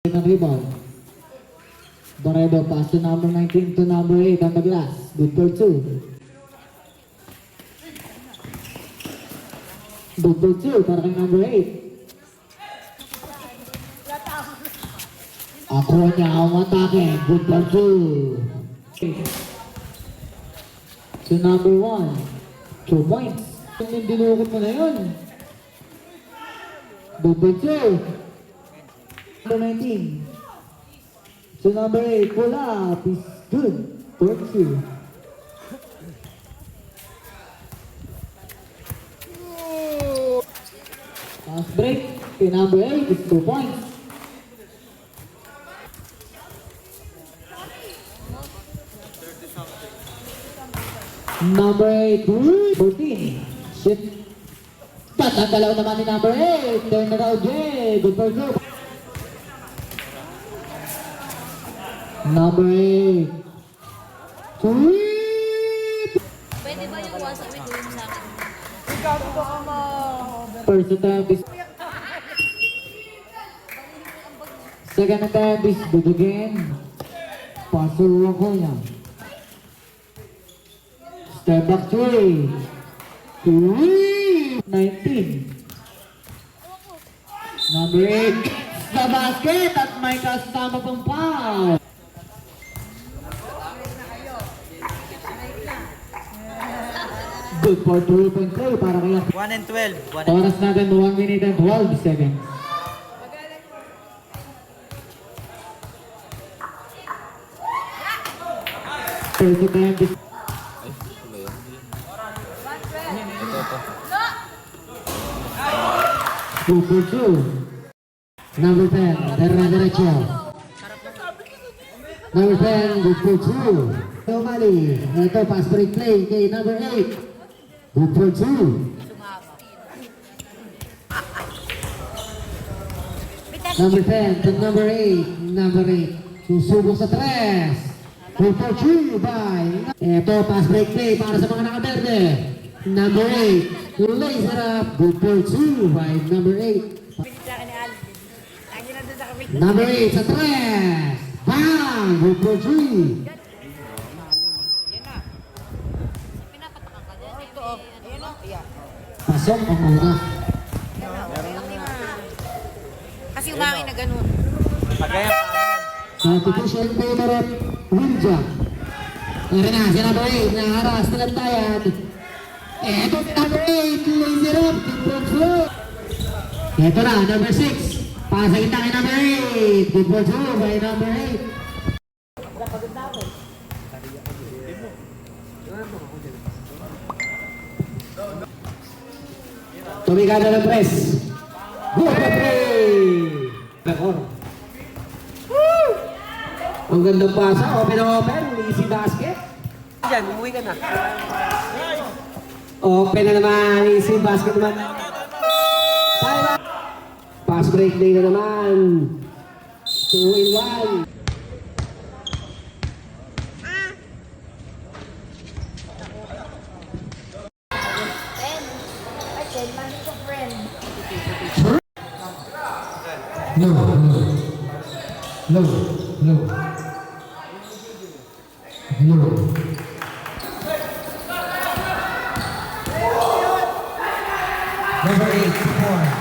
ng rebound. Barredo pass to number 19 to number 8 on the glass. Good for 2. Good for 2 para kay number 8. Ako niya ang atake. Good for 2. To number 1. 2 points. Yung dinukot mo na yun. Good for 2. Number 19. So number 8, pull up is good for 2. Fast break, okay, number 8 is 2 points. Number 8, 14. Shit. Tatagalaw naman ni number 8. Turn around, Jay. Good for 2. Number 8. Pwede ba yung WhatsApp may gawin sa akin? First attempt is... Second attempt is good again. Pasulo ko yan. Step back 3. 19. Number 8. Sa basket at may kasama pang foul. Good for 2.3 para kaya 1 and 12. oras natin 1 minute and 12 seconds. First attempt is 2 for 2. Number 10, derecho. Number 10, good for 2. Mali. Ito, pass break play kay number 8. Good for 2. Number 10 to number 8. Number 8. Susubok sa 3. Good for 2 by... Ito, pass break play para sa mga nakaberde. Number 8. Lays it up. Good for 2 by number 8. Number 8 sa 3. Bang! Good for 3. Pasok ang muna. Kasi umangin na ganun. Artificial favorite, Winja. Meron na, si number 8, naharas, nalantayan. Eto si number 8, lays it up, good for 2. Eto na, number 6. Pasagin na kay number 8. Good for 2 by number 8. Tumigada ng press. Good for 3. Record. Ang gandang pasa. Open na open. Easy basket. Diyan, umuwi ka na. Open na naman. Easy basket naman. Time out. Pass break day na naman. 2 in 1. No, no. No, no. No. Number 8, 2 points.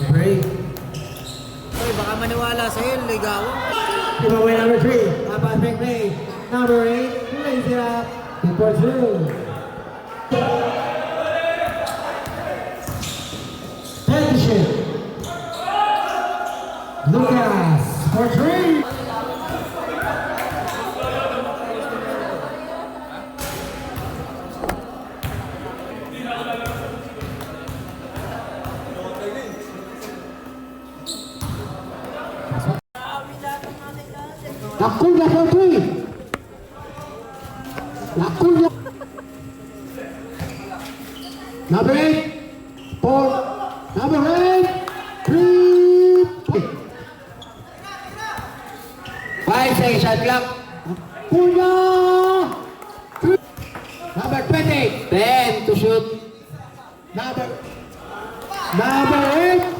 Number 8. Uy, baka maniwala sa'yo, ligawan. Giveaway number 3. Pass break play. Number 8, lays it up. Good for 2. Tension. Lucas for 3. Lakunya for 3. Lakunya. Number 8. 4. Number 8. 3. 5 seconds shot clock. Punya. Number 20. 10 to shoot. Number Number 8.